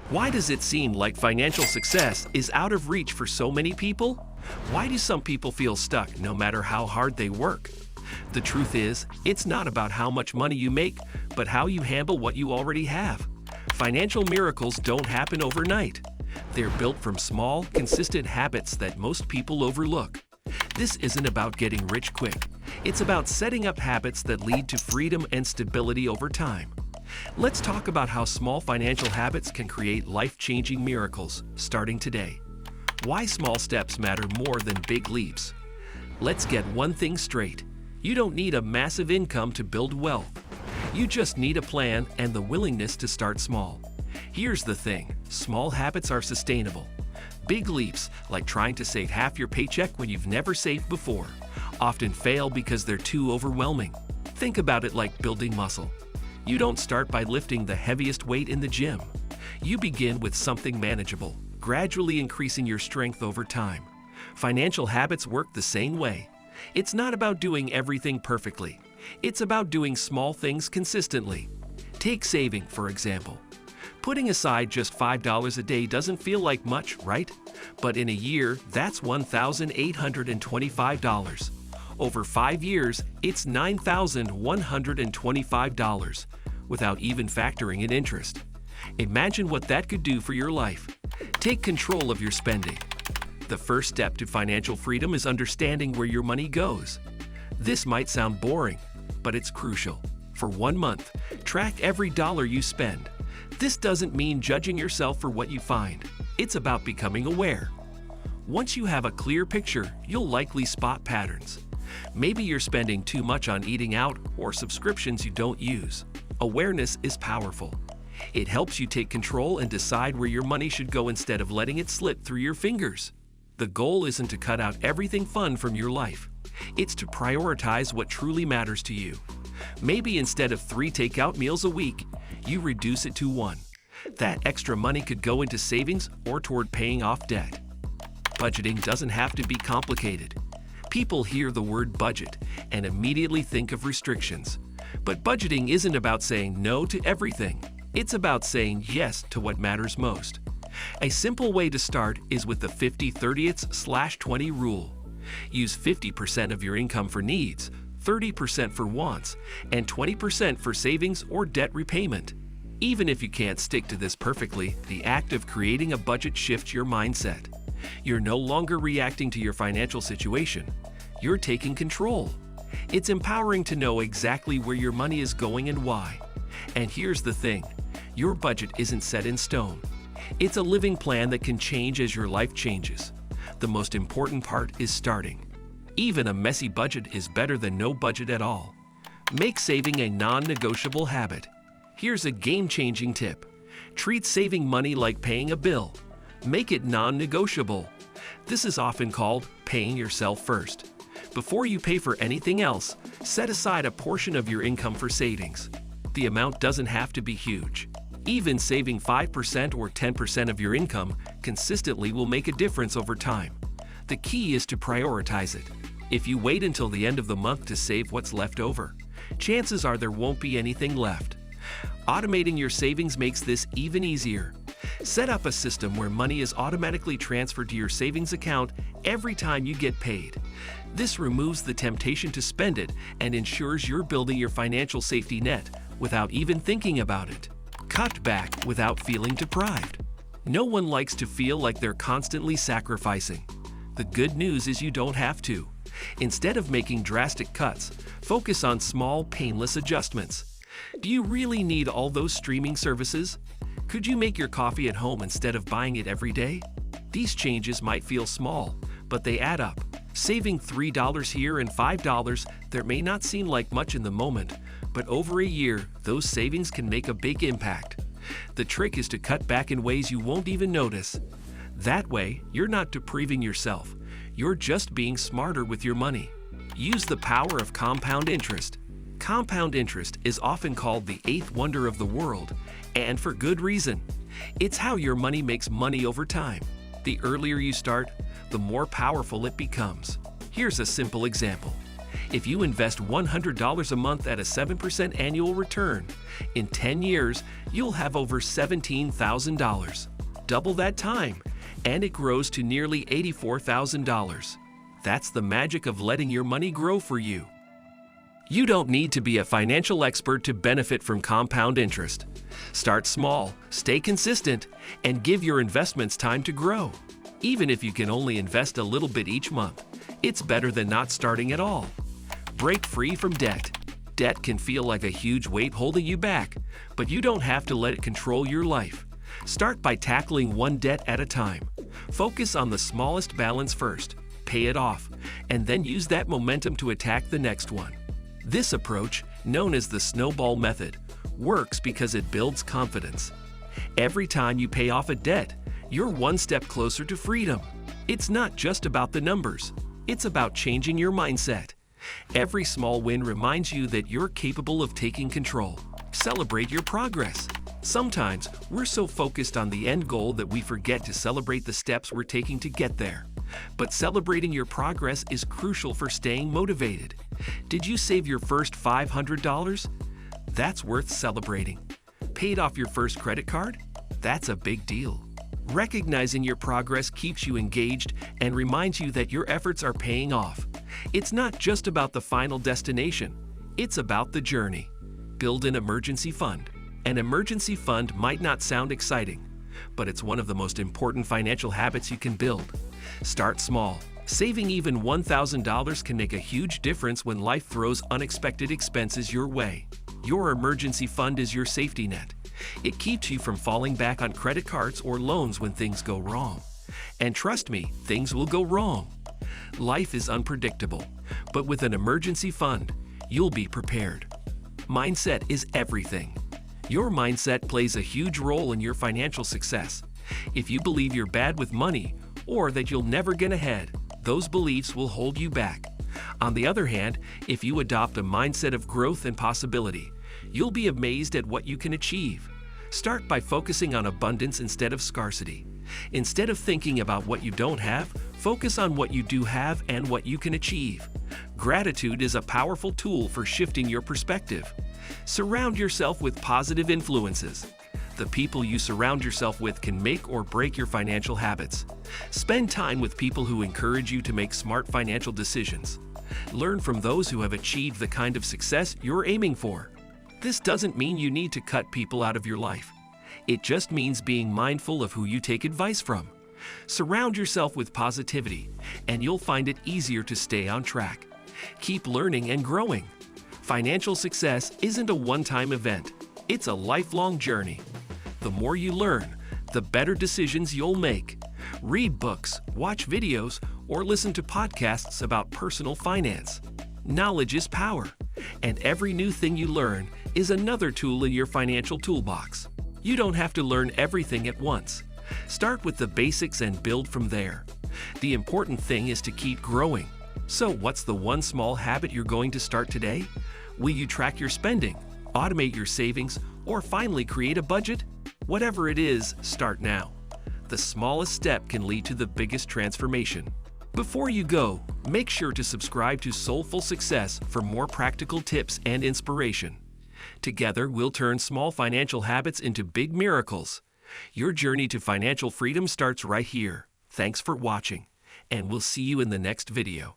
Why does it seem like financial success is out of reach for so many people? Why do some people feel stuck no matter how hard they work? The truth is, it's not about how much money you make, but how you handle what you already have. Financial miracles don't happen overnight. They're built from small, consistent habits that most people overlook. This isn't about getting rich quick. It's about setting up habits that lead to freedom and stability over time. Let's talk about how small financial habits can create life-changing miracles, starting today. Why small steps matter more than big leaps. Let's get one thing straight. You don't need a massive income to build wealth. You just need a plan and the willingness to start small. Here's the thing, small habits are sustainable. Big leaps, like trying to save half your paycheck when you've never saved before, often fail because they're too overwhelming. Think about it like building muscle. You don't start by lifting the heaviest weight in the gym. You begin with something manageable, gradually increasing your strength over time. Financial habits work the same way. It's not about doing everything perfectly. It's about doing small things consistently. Take saving, for example. Putting aside just $5 a day doesn't feel like much, right? But in a year, that's $1,825. Over 5 years, it's $9,125, without even factoring in interest. Imagine what that could do for your life. Take control of your spending. The first step to financial freedom is understanding where your money goes. This might sound boring, but it's crucial. For 1 month, track every dollar you spend. This doesn't mean judging yourself for what you find. It's about becoming aware. Once you have a clear picture, you'll likely spot patterns. Maybe you're spending too much on eating out or subscriptions you don't use. Awareness is powerful. It helps you take control and decide where your money should go instead of letting it slip through your fingers. The goal isn't to cut out everything fun from your life. It's to prioritize what truly matters to you. Maybe instead of 3 takeout meals a week, you reduce it to 1. That extra money could go into savings or toward paying off debt. Budgeting doesn't have to be complicated. People hear the word budget and immediately think of restrictions. But budgeting isn't about saying no to everything. It's about saying yes to what matters most. A simple way to start is with the 50/30/20 rule. Use 50% of your income for needs, 30% for wants, and 20% for savings or debt repayment. Even if you can't stick to this perfectly, the act of creating a budget shifts your mindset. You're no longer reacting to your financial situation. You're taking control. It's empowering to know exactly where your money is going and why. And here's the thing, your budget isn't set in stone. It's a living plan that can change as your life changes. The most important part is starting. Even a messy budget is better than no budget at all. Make saving a non-negotiable habit. Here's a game-changing tip. Treat saving money like paying a bill. Make it non-negotiable. This is often called paying yourself first. Before you pay for anything else, set aside a portion of your income for savings. The amount doesn't have to be huge. Even saving 5% or 10% of your income consistently will make a difference over time. The key is to prioritize it. If you wait until the end of the month to save what's left over, chances are there won't be anything left. Automating your savings makes this even easier. Set up a system where money is automatically transferred to your savings account every time you get paid. This removes the temptation to spend it and ensures you're building your financial safety net without even thinking about it. Cut back without feeling deprived. No one likes to feel like they're constantly sacrificing. The good news is you don't have to. Instead of making drastic cuts, focus on small, painless adjustments. Do you really need all those streaming services? Could you make your coffee at home instead of buying it every day? These changes might feel small, but they add up. Saving $3 here and $5 that may not seem like much in the moment, but over a year, those savings can make a big impact. The trick is to cut back in ways you won't even notice. That way, you're not depriving yourself. You're just being smarter with your money. Use the power of compound interest. Compound interest is often called the 8th wonder of the world, and for good reason. It's how your money makes money over time. The earlier you start, the more powerful it becomes. Here's a simple example. If you invest $100 a month at a 7% annual return, in 10 years, you'll have over $17,000. Double that time, and it grows to nearly $84,000. That's the magic of letting your money grow for you. You don't need to be a financial expert to benefit from compound interest. Start small, stay consistent, and give your investments time to grow. Even if you can only invest a little bit each month, it's better than not starting at all. Break free from debt. Debt can feel like a huge weight holding you back, but you don't have to let it control your life. Start by tackling one debt at a time. Focus on the smallest balance first, pay it off, and then use that momentum to attack the next one. This approach, known as the snowball method, works because it builds confidence. Every time you pay off a debt, you're one step closer to freedom. It's not just about the numbers, it's about changing your mindset. Every small win reminds you that you're capable of taking control. Celebrate your progress. Sometimes we're so focused on the end goal that we forget to celebrate the steps we're taking to get there. But celebrating your progress is crucial for staying motivated. Did you save your first $500? That's worth celebrating. Paid off your first credit card? That's a big deal. Recognizing your progress keeps you engaged and reminds you that your efforts are paying off. It's not just about the final destination, it's about the journey. Build an emergency fund. An emergency fund might not sound exciting, but it's one of the most important financial habits you can build. Start small. Saving even $1,000 can make a huge difference when life throws unexpected expenses your way. Your emergency fund is your safety net. It keeps you from falling back on credit cards or loans when things go wrong. And trust me, things will go wrong. Life is unpredictable, but with an emergency fund, you'll be prepared. Mindset is everything. Your mindset plays a huge role in your financial success. If you believe you're bad with money or that you'll never get ahead, those beliefs will hold you back. On the other hand, if you adopt a mindset of growth and possibility, you'll be amazed at what you can achieve. Start by focusing on abundance instead of scarcity. Instead of thinking about what you don't have, focus on what you do have and what you can achieve. Gratitude is a powerful tool for shifting your perspective. Surround yourself with positive influences. The people you surround yourself with can make or break your financial habits. Spend time with people who encourage you to make smart financial decisions. Learn from those who have achieved the kind of success you're aiming for. This doesn't mean you need to cut people out of your life. It just means being mindful of who you take advice from. Surround yourself with positivity, and you'll find it easier to stay on track. Keep learning and growing. Financial success isn't a one-time event. It's a lifelong journey. The more you learn, the better decisions you'll make. Read books, watch videos, or listen to podcasts about personal finance. Knowledge is power, and every new thing you learn is another tool in your financial toolbox. You don't have to learn everything at once. Start with the basics and build from there. The important thing is to keep growing. So what's the one small habit you're going to start today? Will you track your spending, automate your savings, or finally create a budget? Whatever it is, start now. The smallest step can lead to the biggest transformation. Before you go, make sure to subscribe to Soulful Success for more practical tips and inspiration. Together, we'll turn small financial habits into big miracles. Your journey to financial freedom starts right here. Thanks for watching, and we'll see you in the next video.